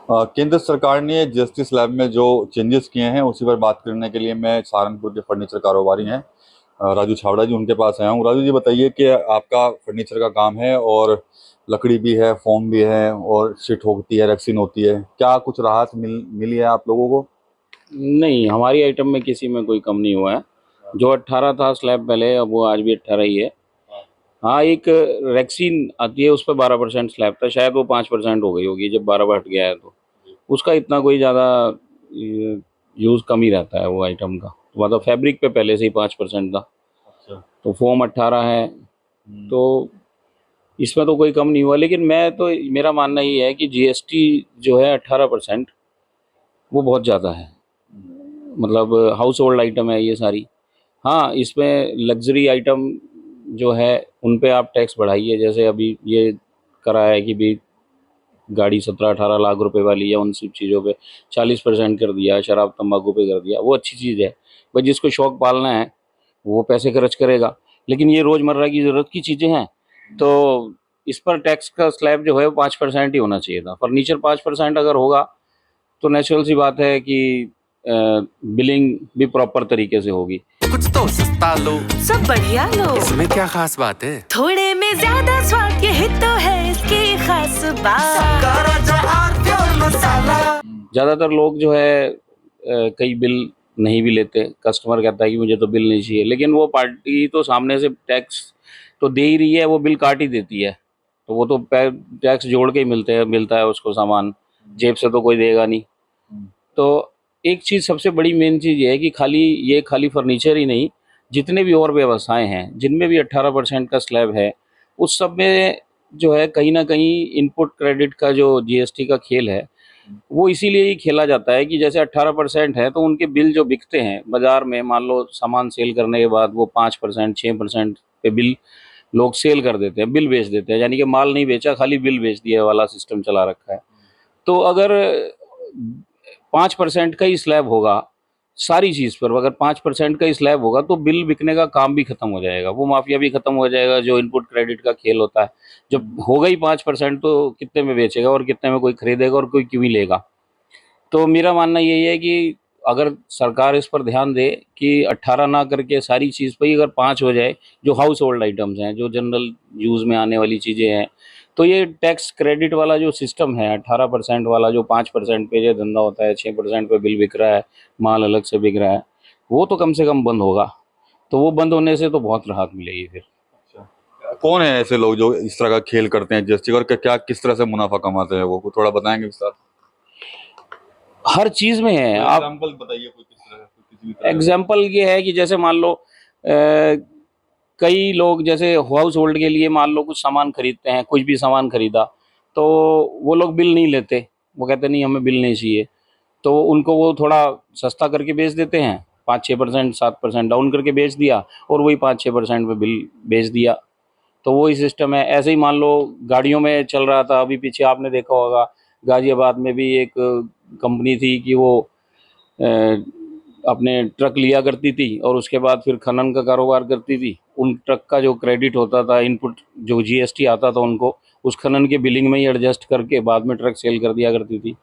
केंद्र सरकार ने जीएसटी स्लैब में जो चेंजेस किए हैं उसी पर बात करने के लिए मैं सहारनपुर के फर्नीचर कारोबारी हैं राजू छाबड़ा जी, उनके पास आया हूँ। राजू जी, बताइए कि आपका फर्नीचर का काम है और लकड़ी भी है, फोम भी है और शीट होती है, रेक्सिन होती है, क्या कुछ राहत मिली है आप लोगों को? नहीं, हमारी आइटम में किसी में कोई कम नहीं हुआ है। जो 18 था स्लैब पहले, अब वो आज भी 18 ही है। हाँ, एक रैक्सीन आती है, उस पर 12% स्लैब था, शायद वो 5% हो गई होगी जब 12 हट गया है। तो उसका इतना कोई ज़्यादा यूज़ कम ही रहता है वो आइटम का। तो मतलब फैब्रिक पे पहले से ही 5% था, अच्छा। तो फोम 18 है। तो इसमें तो कोई कम नहीं हुआ, लेकिन मैं तो मेरा मानना ये है कि जीएसटी जो है 18%, वो बहुत ज़्यादा है। मतलब हाउस होल्ड आइटम है ये सारी। हाँ, इसमें लग्ज़री आइटम जो है उन पे आप टैक्स बढ़ाइए। जैसे अभी ये करा है कि भी गाड़ी 17-18 लाख रुपए वाली या उन सब चीज़ों पे 40% कर दिया, शराब तंबाकू पे कर दिया, वो अच्छी चीज़ है। भाई जिसको शौक पालना है वो पैसे खर्च करेगा, लेकिन ये रोज़मर्रा की ज़रूरत की चीज़ें हैं, तो इस पर टैक्स का स्लैब जो है वो 5% ही होना चाहिए था। फर्नीचर 5% अगर होगा तो नेचुरल सी बात है कि बिलिंग भी प्रॉपर तरीके से होगी। कुछ तो सस्ता लो, सब बढ़िया लो, इसमें क्या खास बात है? थोड़े में ज्यादा स्वाद, यही तो है इसकी खास बात। ज़्यादातर लोग जो है कई बिल नहीं भी लेते। कस्टमर कहता है कि मुझे तो बिल नहीं चाहिए, लेकिन वो पार्टी तो सामने से टैक्स तो दे ही रही है, वो बिल काट ही देती है। तो वो तो टैक्स जोड़ के ही मिलता है उसको सामान, जेब से तो कोई देगा नहीं। तो एक चीज़ सबसे बड़ी मेन चीज़ ये है कि खाली फर्नीचर ही नहीं, जितने भी और व्यवसाय हैं जिनमें भी 18% का स्लैब है, उस सब में जो है कहीं ना कहीं इनपुट क्रेडिट का जो जीएसटी का खेल है, वो इसीलिए ही खेला जाता है कि जैसे 18% है तो उनके बिल जो बिकते हैं बाजार में, मान लो सामान सेल करने के बाद वो 5% 6% पे बिल लोग सेल कर देते हैं, बिल बेच देते हैं, यानी कि माल नहीं बेचा, खाली बिल बेच दिया वाला सिस्टम चला रखा है। तो अगर 5% का ही स्लैब होगा सारी चीज़ पर, अगर 5% का ही स्लैब होगा तो बिल बिकने का काम भी खत्म हो जाएगा, वो माफिया भी खत्म हो जाएगा जो इनपुट क्रेडिट का खेल होता है। जब होगा ही 5% तो कितने में बेचेगा और कितने में कोई खरीदेगा और कोई क्यों ही लेगा। तो मेरा मानना यही है कि अगर सरकार इस पर ध्यान दे कि 18 ना करके सारी चीज़ पे ही अगर 5 हो जाए, जो हाउस होल्ड आइटम्स हैं, जो जनरल यूज़ में आने वाली चीज़ें हैं, तो ये टैक्स क्रेडिट वाला जो सिस्टम है 18% वाला, जो 5% पे जो धंधा होता है, 6% पे बिल बिक रहा है, माल अलग से बिक रहा है, वो तो कम से कम बंद होगा। तो वो बंद होने से तो बहुत राहत मिलेगी फिर। अच्छा, कौन है ऐसे लोग जो इस तरह का खेल करते हैं जीएसटी, और क्या किस तरह से मुनाफा कमाते हैं वो थोड़ा बताएंगे विस्तार? हर चीज़ में है। आप एग्जाम्पल बताइए कोई, किस तरह कोई किसी भी तरह एग्जाम्पल ये है कि जैसे मान लो कई लोग जैसे हाउस होल्ड के लिए मान लो कुछ सामान खरीदते हैं, कुछ भी सामान खरीदा, तो वो लोग बिल नहीं लेते, वो कहते नहीं हमें बिल नहीं चाहिए, तो उनको वो थोड़ा सस्ता करके बेच देते हैं, 5-6% 7% डाउन करके बेच दिया, और वही 5-6% पे बिल बेच दिया। तो वही सिस्टम है। ऐसे ही मान लो गाड़ियों में चल रहा था, अभी पीछे आपने देखा होगा गाजियाबाद में भी एक कंपनी थी कि वो अ, अपने ट्रक लिया करती थी और उसके बाद फिर खनन का कारोबार करती थी। उन ट्रक का जो क्रेडिट होता था, इनपुट जो जीएसटी आता था उनको, उस खनन के बिलिंग में ही एडजस्ट करके बाद में ट्रक सेल कर दिया करती थी।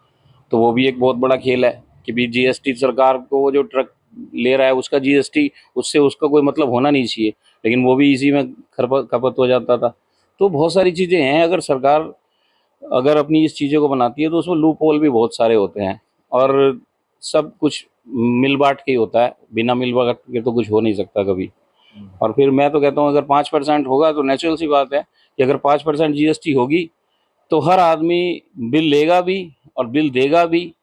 तो वो भी एक बहुत बड़ा खेल है कि भी जीएसटी सरकार को, वो जो ट्रक ले रहा है उसका जीएसटी, उससे उसका कोई मतलब होना नहीं चाहिए, लेकिन वो भी इसी में खपत हो जाता था। तो बहुत सारी चीज़ें हैं, अगर सरकार अगर अपनी इस चीज़ों को बनाती है तो उसमें लूप होल भी बहुत सारे होते हैं, और सब कुछ मिल बांट के ही होता है, बिना मिल बांट के तो कुछ हो नहीं सकता कभी। और फिर मैं तो कहता हूँ अगर 5% होगा तो नेचुरल सी बात है कि अगर 5% जीएसटी होगी तो हर आदमी बिल लेगा भी और बिल देगा भी,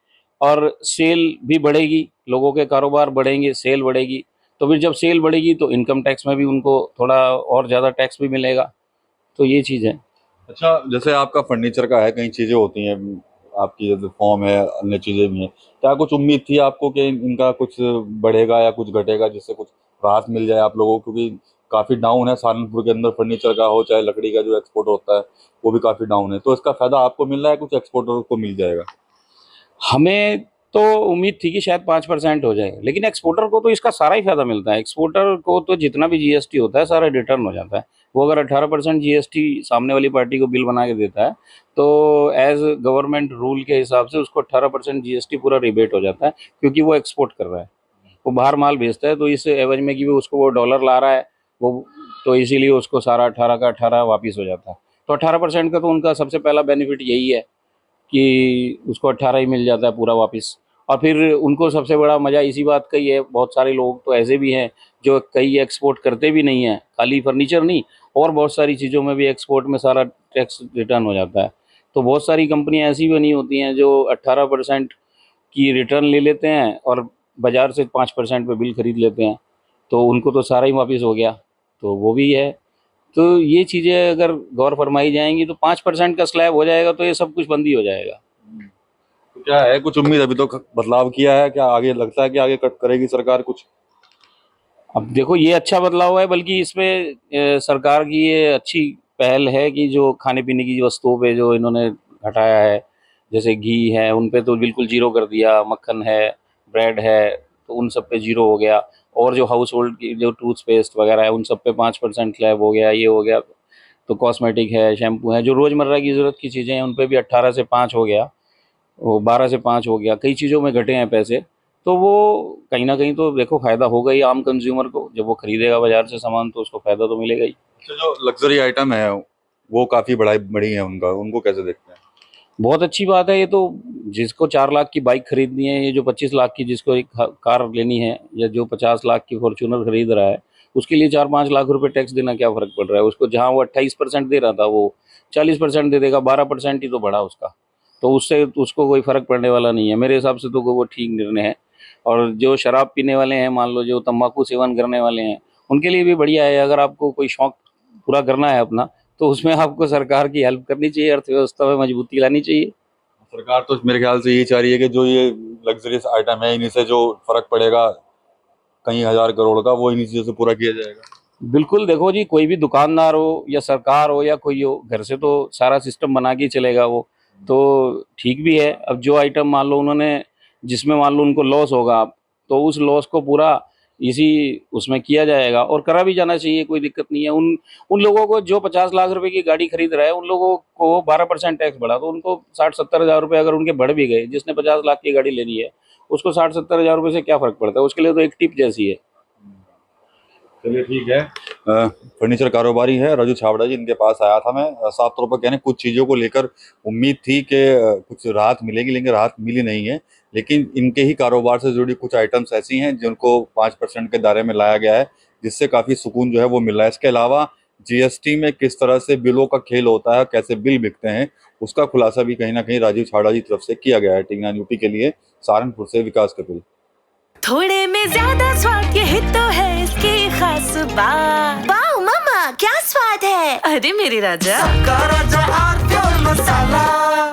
और सेल भी बढ़ेगी, लोगों के कारोबार बढ़ेंगे, सेल बढ़ेगी। तो फिर जब सेल बढ़ेगी तो इनकम टैक्स में भी उनको थोड़ा और ज़्यादा टैक्स भी मिलेगा। तो ये चीज़ है। अच्छा, जैसे आपका फर्नीचर का है, कई चीजें होती हैं आपकी, जैसे फॉर्म है, अन्य चीजें भी हैं, क्या कुछ उम्मीद थी आपको कि इनका कुछ बढ़ेगा या कुछ घटेगा जिससे कुछ राहत मिल जाए आप लोगों को? क्योंकि काफी डाउन है सहारनपुर के अंदर, फर्नीचर का हो चाहे लकड़ी का जो एक्सपोर्ट होता है वो भी काफी डाउन है, तो इसका फायदा आपको मिल रहा है, कुछ एक्सपोर्टर को मिल जाएगा? हमें तो उम्मीद थी कि शायद 5% हो जाए, लेकिन एक्सपोर्टर को तो इसका सारा ही फायदा मिलता है। एक्सपोर्टर को तो जितना भी जीएसटी होता है सारा रिटर्न हो जाता है। वो अगर 18% जीएसटी सामने वाली पार्टी को बिल बना के देता है तो एज गवर्नमेंट रूल के हिसाब से उसको 18% जीएसटी पूरा रिबेट हो जाता है, क्योंकि वो एक्सपोर्ट कर रहा है, वो बाहर माल बेचता है, तो इस एवज में कि वो उसको वो डॉलर ला रहा है वो, तो इसीलिए उसको सारा 18 का 18 वापस हो जाता है। तो 18% का तो उनका सबसे पहला बेनिफिट यही है कि उसको 18 ही मिल जाता है पूरा वापस। और फिर उनको सबसे बड़ा मज़ा इसी बात का ही है, बहुत सारे लोग तो ऐसे भी हैं जो कई एक्सपोर्ट करते भी नहीं हैं, खाली फर्नीचर नहीं और बहुत सारी चीज़ों में भी एक्सपोर्ट में सारा टैक्स रिटर्न हो जाता है। तो बहुत सारी कंपनियां ऐसी बनी होती हैं जो 18% की रिटर्न ले लेते हैं और बाज़ार से 5% पे बिल खरीद लेते हैं, तो उनको तो सारा ही वापस हो गया, तो वो भी है। तो ये चीज़ें अगर गौर फरमाई जाएंगी तो 5% का स्लैब हो जाएगा तो ये सब कुछ बंद ही हो जाएगा। तो क्या है कुछ उम्मीद, अभी तो बदलाव किया है, क्या आगे लगता है कि आगे करेगी सरकार कुछ? अब देखो ये अच्छा बदलाव है, बल्कि इसमें सरकार की ये अच्छी पहल है कि जो खाने पीने की वस्तुओं पे जो इन्होंने घटाया है, जैसे घी है उन पे तो बिल्कुल जीरो कर दिया, मक्खन है, ब्रेड है, तो उन सब पे जीरो हो गया, और जो हाउस होल्ड की जो टूथपेस्ट वगैरह है उन सब पे 5% स्लैब हो गया, ये हो गया। तो कॉस्मेटिक है, शैम्पू है, जो रोज़मर्रा की ज़रूरत की चीज़ें हैं उन पे भी 18 से 5 हो गया, वो 12 से 5 हो गया, कई चीज़ों में घटे हैं पैसे। तो वो कहीं ना कहीं तो देखो फ़ायदा होगा ही आम कंज्यूमर को, जब वो खरीदेगा बाजार से सामान तो उसको फ़ायदा तो मिलेगा ही। अच्छा, जो लग्जरी आइटम है वो काफी बड़ी है उनका, उनको कैसे देखते हैं? बहुत अच्छी बात है ये तो। जिसको 4 लाख की बाइक खरीदनी है, ये जो 25 लाख की जिसको एक कार लेनी है, या जो 50 लाख की फॉर्च्यूनर खरीद रहा है, उसके लिए 4-5 लाख रुपए टैक्स देना क्या फ़र्क पड़ रहा है उसको? जहाँ वो 28% दे रहा था वो 40% दे देगा, 12% ही तो बढ़ा उसका, तो उससे उसको कोई फ़र्क पड़ने वाला नहीं है। मेरे हिसाब से तो वो ठीक निर्णय है। और जो शराब पीने वाले हैं, मान लो जो तंबाकू सेवन करने वाले हैं, उनके लिए भी बढ़िया है। अगर आपको कोई शौक पूरा करना है अपना, तो उसमें आपको सरकार की हेल्प करनी चाहिए, अर्थव्यवस्था में मजबूती लानी चाहिए। सरकार तो मेरे ख्याल से यही चाह रही है कि जो ये लग्जरियस आइटम है इन्हीं से जो फर्क पड़ेगा कई हजार करोड़ का, वो इन्हीं चीजों से पूरा किया जाएगा। बिल्कुल, देखो जी, कोई भी दुकानदार हो या सरकार हो या कोई हो, घर से तो सारा सिस्टम बना के ही चलेगा वो, तो ठीक भी है। अब जो आइटम मान लो उन्होंने, जिसमें मान लो उनको लॉस होगा, तो उस लॉस को पूरा इसी उसमें किया जाएगा, और करा भी जाना चाहिए, कोई दिक्कत नहीं है। उन उन लोगों को जो 50 लाख रुपए की गाड़ी खरीद रहा है, उन लोगों को 12% टैक्स बढ़ा, तो उनको 60-70 हज़ार रुपये अगर उनके बढ़ भी गए, जिसने 50 लाख की गाड़ी लेनी है उसको 60-70 हज़ार रुपये से क्या फ़र्क पड़ता है? उसके लिए तो एक टिप जैसी है। चलिए ठीक है। फर्नीचर कारोबारी है राजू छाबड़ा जी, इनके पास आया था मैं। साफ तौर पर कहने कुछ चीज़ों को लेकर उम्मीद थी कि कुछ राहत मिलेगी, लेकिन राहत मिली नहीं है। लेकिन इनके ही कारोबार से जुड़ी कुछ आइटम्स ऐसी हैं जिनको 5% के दायरे में लाया गया है, जिससे काफ़ी सुकून जो है वो मिल रहा है। इसके अलावा जीएसटी में किस तरह से बिलों का खेल होता है, कैसे बिल बिकते हैं, उसका खुलासा भी कहीं ना कहीं राजीव छाबड़ा जी की तरफ से किया गया है। टीवी 9 यूपी के लिए सहारनपुर से विकास कपिल। थोड़े में ज्यादा स्वाद, यही तो है इसकी खास बात। वाओ मम्मा, क्या स्वाद है। अरे मेरे राजा, का राजा आर प्योर मसाला।